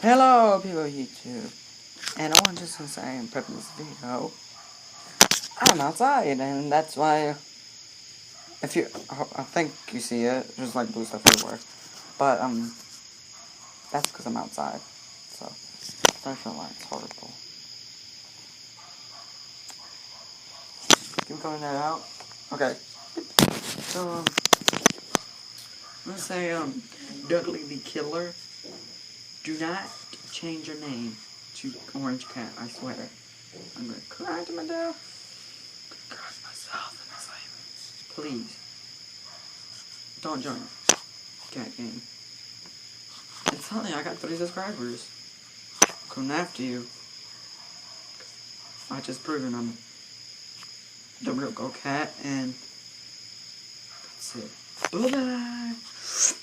Hello, people of YouTube. And I want just to say in prepping this video, I'm outside, and that's why, if you, I think you see it, there's like blue stuff everywhere. But, that's because I'm outside. So, I feel like it's horrible. Can we color that out? Okay. So, I'm gonna say, Dudley the Killer, do not change your name to Orange Cat, I swear. I'm gonna cry to my death. Curse myself in this life. Please. Don't join Cat Game. It's funny, I got 3 subscribers. Coming after you. I just proven I'm the real Go Cat, and that's it. Bye-bye.